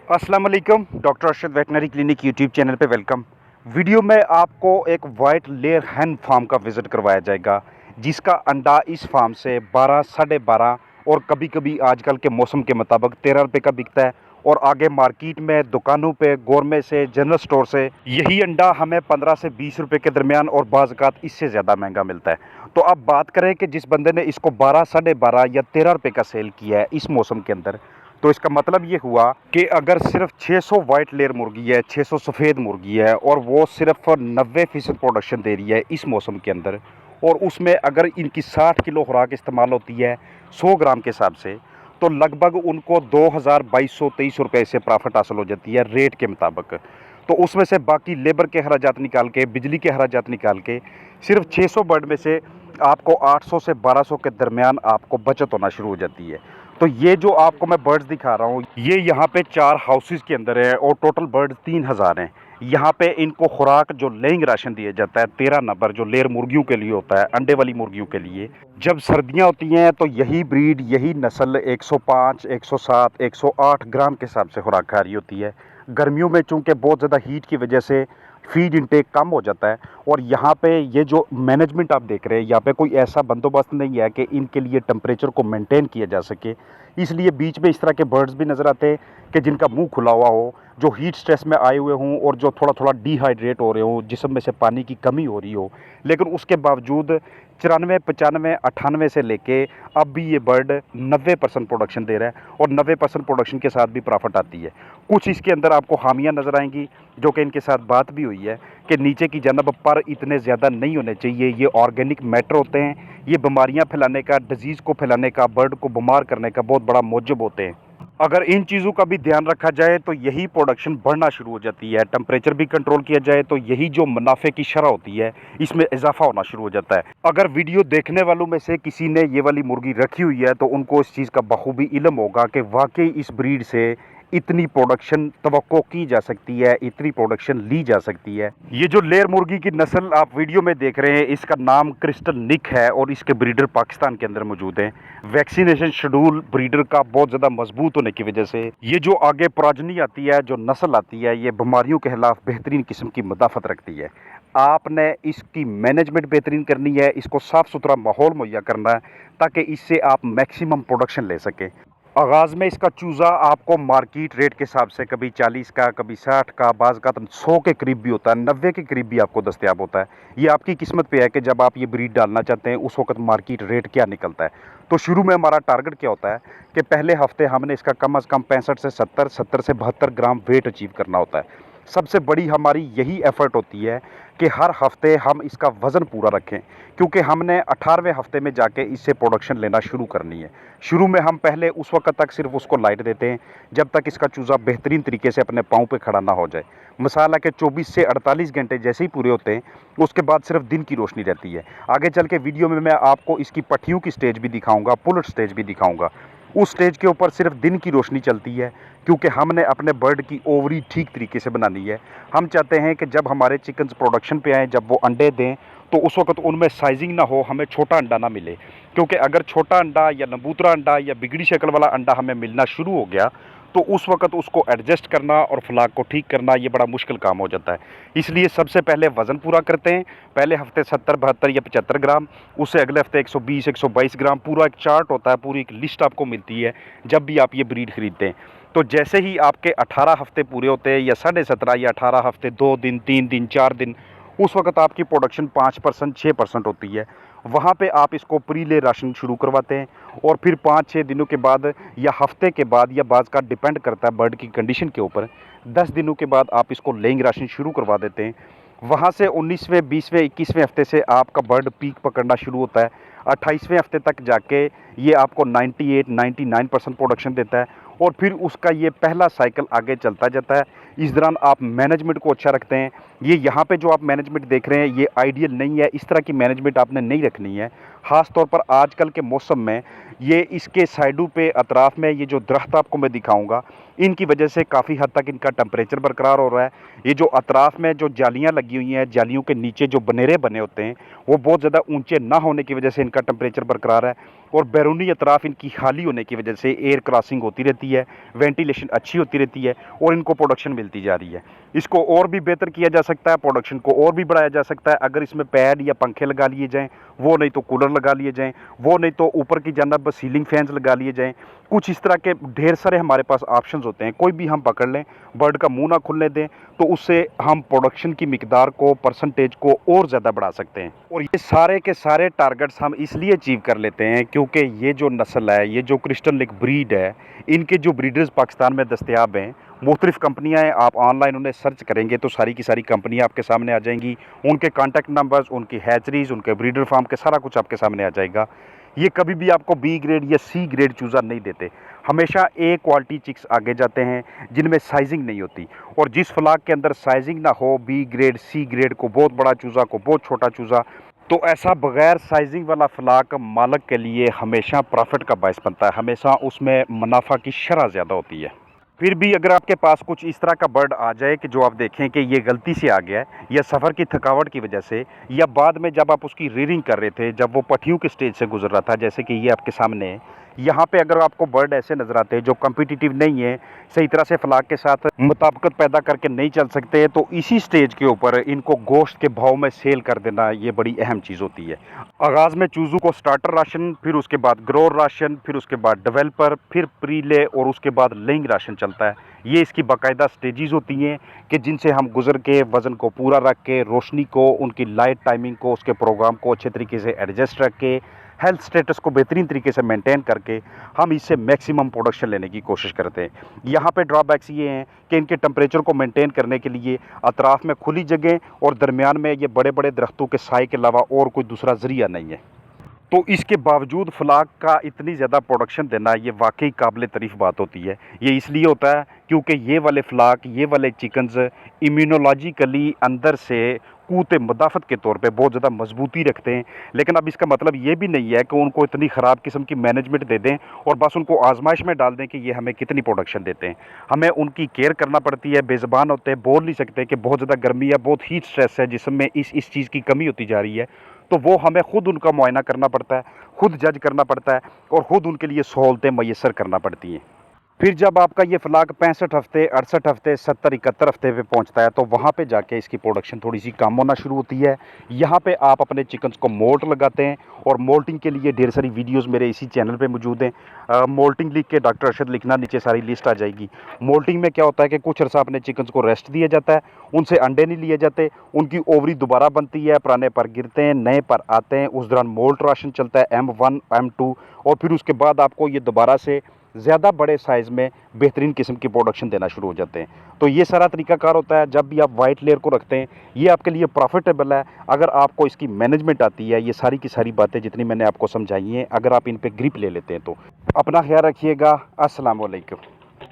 अस्सलाम वालेकुम। Doctor Arshad veterinary clinic YouTube channel पे वेलकम। वीडियो में आपको एक वाइट लेयर हैन फार्म का विज़िट करवाया जाएगा, जिसका अंडा इस फार्म से 12, साढ़े 12 और कभी-कभी आजकल के मौसम के मुताबिक 13 रुपये का बिकता है। और आगे मार्केट में, दुकानों पे, गौरमेंट से, जनरल स्टोर से यही अंडा हमें 15 से 20 रुपये के दरमियान और बाज़ औक़ात इससे ज़्यादा महंगा मिलता है। तो अब बात करें कि जिस बंदे ने इसको 12, साढ़े 12 या 13 रुपये का सेल किया है इस मौसम के अंदर, तो इसका मतलब ये हुआ कि अगर सिर्फ 600 वाइट लेयर मुर्गी है, 600 सफ़ेद मुर्गी है और वो सिर्फ 90% प्रोडक्शन दे रही है इस मौसम के अंदर, और उसमें अगर इनकी 60 किलो खुराक इस्तेमाल होती है 100 ग्राम के हिसाब से, तो लगभग उनको 2223 रुपये से प्रॉफिट हासिल हो जाती है रेट के मुताबिक। तो उसमें से बाकी लेबर के अखराजात निकाल के, बिजली के अखराजात निकाल के, सिर्फ 600 बर्ड में से आपको 800 से 1200 के दरमियान आपको बचत होना शुरू हो जाती है। तो ये जो आपको मैं बर्ड्स दिखा रहा हूँ, ये यहाँ पे 4 हाउसेस के अंदर है और टोटल बर्ड 3000 हैं। यहाँ पे इनको खुराक जो लेइंग राशन दिया जाता है 13 नंबर, जो लेयर मुर्गियों के लिए होता है, अंडे वाली मुर्गियों के लिए। जब सर्दियाँ होती हैं तो यही ब्रीड, यही नस्ल 105, 107, 108 ग्राम के हिसाब से खुराक खा रही होती है। गर्मियों में चूँकि बहुत ज़्यादा हीट की वजह से फीड इनटेक कम हो जाता है। और यहाँ पे ये जो मैनेजमेंट आप देख रहे हैं, यहाँ पे कोई ऐसा बंदोबस्त नहीं है कि इनके लिए टेम्परेचर को मेंटेन किया जा सके। इसलिए बीच में इस तरह के बर्ड्स भी नज़र आते हैं कि जिनका मुंह खुला हुआ हो, जो हीट स्ट्रेस में आए हुए हों और जो थोड़ा थोड़ा डिहाइड्रेट हो रहे हों, जिस्म में से पानी की कमी हो रही हो, लेकिन उसके बावजूद 94, 95, 98 से लेके अब भी ये बर्ड 90% प्रोडक्शन दे रहा है और 90% प्रोडक्शन के साथ भी प्रॉफिट आती है। कुछ इसके अंदर आपको खामियां नज़र आएंगी, जो कि इनके साथ बात भी हुई है कि नीचे की जानब पर इतने ज़्यादा नहीं होने चाहिए। ये ऑर्गेनिक मैटर होते हैं, ये बीमारियां फैलाने का, डिजीज़ को फैलाने का, बर्ड को बीमार करने का बहुत बड़ा मौजब होते हैं। अगर इन चीज़ों का भी ध्यान रखा जाए तो यही प्रोडक्शन बढ़ना शुरू हो जाती है। टेम्परेचर भी कंट्रोल किया जाए तो यही जो मुनाफे की शरह होती है इसमें इजाफा होना शुरू हो जाता है। अगर वीडियो देखने वालों में से किसी ने ये वाली मुर्गी रखी हुई है तो उनको इस चीज़ का बखूबी इल्म होगा कि वाकई इस ब्रीड से इतनी प्रोडक्शन तवक्को की जा सकती है, इतनी प्रोडक्शन ली जा सकती है। ये जो लेयर मुर्गी की नस्ल आप वीडियो में देख रहे हैं, इसका नाम क्रिस्टल निक है और इसके ब्रीडर पाकिस्तान के अंदर मौजूद हैं। वैक्सीनेशन शेड्यूल ब्रीडर का बहुत ज़्यादा मजबूत होने की वजह से ये जो आगे प्रोजनी आती है, जो नस्ल आती है, ये बीमारियों के खिलाफ बेहतरीन किस्म की मदाफत रखती है। आपने इसकी मैनेजमेंट बेहतरीन करनी है, इसको साफ़ सुथरा माहौल मुहैया करना है ताकि इससे आप मैक्सिमम प्रोडक्शन ले सकें। आगाज़ में इसका चूज़ा आपको मार्केट रेट के हिसाब से कभी 40 का, कभी 60 का, बाज़ का 100 के करीब भी होता है, 90 के करीब भी आपको दस्तयाब होता है। ये आपकी किस्मत पे है कि जब आप ये ब्रीड डालना चाहते हैं उस वक्त मार्केट रेट क्या निकलता है। तो शुरू में हमारा टारगेट क्या होता है कि पहले हफ्ते हमने इसका कम से कम 65 से 70, 70 से 72 ग्राम वेट अचीव करना होता है। सबसे बड़ी हमारी यही एफ़र्ट होती है कि हर हफ्ते हम इसका वज़न पूरा रखें, क्योंकि हमने 18वें हफ्ते में जाके इससे प्रोडक्शन लेना शुरू करनी है। शुरू में हम पहले उस वक्त तक सिर्फ उसको लाइट देते हैं जब तक इसका चूज़ा बेहतरीन तरीके से अपने पाँव पे खड़ा ना हो जाए। मिसाल है कि 24 से 48 घंटे जैसे ही पूरे होते हैं उसके बाद सिर्फ दिन की रोशनी रहती है। आगे चल के वीडियो में मैं आपको इसकी पट्टियों की स्टेज भी दिखाऊंगा, पुलेट स्टेज भी दिखाऊंगा। उस स्टेज के ऊपर सिर्फ दिन की रोशनी चलती है, क्योंकि हमने अपने बर्ड की ओवरी ठीक तरीके से बनानी है। हम चाहते हैं कि जब हमारे चिकन्स प्रोडक्शन पे आएँ, जब वो अंडे दें, तो उस वक्त उनमें साइजिंग ना हो, हमें छोटा अंडा ना मिले। क्योंकि अगर छोटा अंडा या नबूतरा अंडा या बिगड़ी शक्ल वाला अंडा हमें मिलना शुरू हो गया तो उस वक्त उसको एडजस्ट करना और फ्लाक को ठीक करना ये बड़ा मुश्किल काम हो जाता है। इसलिए सबसे पहले वज़न पूरा करते हैं। पहले हफ्ते 70, 72 या 75 ग्राम, उससे अगले हफ्ते 120, 122 ग्राम। पूरा एक चार्ट होता है, पूरी एक लिस्ट आपको मिलती है जब भी आप ये ब्रीड खरीदते हैं। तो जैसे ही आपके 18 हफ्ते पूरे होते हैं या 17.5 या 18 हफ्ते, 2 दिन, 3 दिन, 4 दिन, उस वक्त आपकी प्रोडक्शन 5%, 6% होती है। वहाँ पे आप इसको प्री ले राशन शुरू करवाते हैं और फिर 5-6 दिनों के बाद या हफ्ते के बाद, या बाज़ का डिपेंड करता है बर्ड की कंडीशन के ऊपर, 10 दिनों के बाद आप इसको लेइंग राशन शुरू करवा देते हैं। वहाँ से 19वें, 20वें, 21वें हफ्ते से आपका बर्ड पीक पकड़ना शुरू होता है। 28वें हफ्ते तक जाके ये आपको 98, 99% प्रोडक्शन देता है और फिर उसका ये पहला साइकिल आगे चलता जाता है। इस दौरान आप मैनेजमेंट को अच्छा रखते हैं। ये यहाँ पे जो आप मैनेजमेंट देख रहे हैं ये आइडियल नहीं है, इस तरह की मैनेजमेंट आपने नहीं रखनी है। ख़ास तौर पर आजकल के मौसम में ये इसके साइडों पे, अतराफ़ में ये जो दरख्त आपको मैं दिखाऊंगा, इनकी वजह से काफ़ी हद तक इनका टेम्परेचर बरकरार हो रहा है। ये जो अतराफ़ में जो जालियाँ लगी हुई हैं, जालियों के नीचे जो बनेरे बने होते हैं, वो बहुत ज़्यादा ऊंचे ना होने की वजह से इनका टेम्परेचर बरकरार है। और बैरूनी अतराफ़ इनकी खाली होने की वजह से एयर क्रॉसिंग होती रहती है, वेंटिलेशन अच्छी होती रहती है और इनको प्रोडक्शन मिलती जा रही है। इसको और भी बेहतर किया जा सकता है, प्रोडक्शन को और भी बढ़ाया जा सकता है अगर इसमें पैड या पंखे लगा लिए जाएँ, वो नहीं तो कूलर लगा लिए जाएँ, वो नहीं तो ऊपर की जानब सीलिंग फैंस लगा लिए जाएँ। कुछ इस तरह के ढेर सारे हमारे पास ऑप्शंस होते हैं, कोई भी हम पकड़ लें, बर्ड का मुँह ना खुलने दें, तो उससे हम प्रोडक्शन की मिकदार को, परसेंटेज को और ज़्यादा बढ़ा सकते हैं। और ये सारे के सारे टारगेट्स हम इसलिए अचीव कर लेते हैं क्योंकि ये जो नस्ल है, ये जो क्रिस्टल लेक ब्रीड है, इनके जो ब्रीडर्स पाकिस्तान में दस्तयाब हैं, मुख्तलिफ़ कंपनियाँ हैं, आप ऑनलाइन उन्हें सर्च करेंगे तो सारी की सारी कंपनियाँ आपके सामने आ जाएंगी। उनके कॉन्टैक्ट नंबर्स, उनकी हैचरीज, उनके ब्रीडर फार्म के सारा कुछ आपके सामने आ जाएगा। ये कभी भी आपको बी ग्रेड या सी ग्रेड चूज़ा नहीं देते, हमेशा ए क्वालिटी चिक्स आगे जाते हैं जिनमें साइजिंग नहीं होती। और जिस फ्लाक के अंदर साइजिंग ना हो, बी ग्रेड, सी ग्रेड को बहुत बड़ा चूज़ा, को बहुत छोटा चूज़ा, तो ऐसा बगैर साइजिंग वाला फ्लाक मालक के लिए हमेशा प्रॉफिट का बायस बनता है, हमेशा उसमें मुनाफा की शरह ज़्यादा होती है। फिर भी अगर आपके पास कुछ इस तरह का बर्ड आ जाए कि जो आप देखें कि ये गलती से आ गया है, या सफ़र की थकावट की वजह से, या बाद में जब आप उसकी रीडिंग कर रहे थे, जब वो पट्टियों के स्टेज से गुजर रहा था, जैसे कि ये आपके सामने है, यहाँ पे अगर आपको बर्ड ऐसे नज़र आते हैं जो कम्पिटिटिव नहीं है, सही तरह से फ्लाक के साथ मुताबिकत पैदा करके नहीं चल सकते, तो इसी स्टेज के ऊपर इनको गोश्त के भाव में सेल कर देना ये बड़ी अहम चीज़ होती है। आगाज़ में चूज़ों को स्टार्टर राशन, फिर उसके बाद ग्रोअर राशन, फिर उसके बाद डेवलपर, फिर प्रीले और उसके बाद लेइंग राशन चलता है। ये इसकी बाकायदा स्टेजेस होती हैं कि जिनसे हम गुजर के वज़न को पूरा रख के, रोशनी को, उनकी लाइट टाइमिंग को, उसके प्रोग्राम को अच्छे तरीके से एडजस्ट रख के, हेल्थ स्टेटस को बेहतरीन तरीके से मेंटेन करके हम इससे मैक्सिमम प्रोडक्शन लेने की कोशिश करते हैं। यहाँ पे ड्रॉबैक्स ये हैं कि इनके टेम्परेचर को मेंटेन करने के लिए अतराफ़ में खुली जगह और दरमियान में ये बड़े बड़े दरख्तों के साए के अलावा और कोई दूसरा ज़रिया नहीं है। तो इसके बावजूद फ्लाक का इतनी ज़्यादा प्रोडक्शन देना ये वाकई काबिल तारीफ़ बात होती है। ये इसलिए होता है क्योंकि ये वाले फ्लाक, ये वाले चिकन्स इम्यूनोलॉजिकली अंदर से क़ुव्वत मुदाफ़त के तौर पे बहुत ज़्यादा मजबूती रखते हैं। लेकिन अब इसका मतलब ये भी नहीं है कि उनको इतनी ख़राब किस्म की मैनेजमेंट दे दें और बस उनको आजमाइश में डाल दें कि ये हमें कितनी प्रोडक्शन देते हैं। हमें उनकी केयर करना पड़ती है, बेज़बान होते हैं, बोल नहीं सकते कि बहुत ज़्यादा गर्मी है, बहुत हीट स्ट्रेस है जिसमें इस चीज़ की कमी होती जा रही है, तो वो हमें ख़ुद उनका मुआयना करना पड़ता है, ख़ुद जज करना पड़ता है और ख़ुद उनके लिए सहूलतें मैसर करना पड़ती हैं। फिर जब आपका ये फ्लाक 65 हफ्ते, 68 हफ्ते, 70, 71 हफ्ते पे पहुंचता है तो वहाँ पे जाके इसकी प्रोडक्शन थोड़ी सी कम होना शुरू होती है। यहाँ पे आप अपने चिकन्स को मोल्ट लगाते हैं और मोल्टिंग के लिए ढेर सारी वीडियोस मेरे इसी चैनल पे मौजूद हैं। मोल्टिंग लिख के डॉक्टर अरशद लिखना, नीचे सारी लिस्ट आ जाएगी। मोल्टिंग में क्या होता है कि कुछ अर्सा अपने चिकन्स को रेस्ट दिया जाता है, उनसे अंडे नहीं लिए जाते, उनकी ओवरी दोबारा बनती है, पुराने पर गिरते हैं, नए पर आते हैं, उस दौरान मोल्ट राशन चलता है M1, M2 और फिर उसके बाद आपको ये दोबारा से ज़्यादा बड़े साइज़ में बेहतरीन किस्म की प्रोडक्शन देना शुरू हो जाते हैं। तो ये सारा तरीक़ाकार होता है जब भी आप वाइट लेयर को रखते हैं, ये आपके लिए प्रॉफिटेबल है अगर आपको इसकी मैनेजमेंट आती है। ये सारी की सारी बातें जितनी मैंने आपको समझाई हैं, अगर आप इन पे ग्रिप ले लेते हैं तो। अपना ख्याल रखिएगा। अस्सलाम वालेकुम।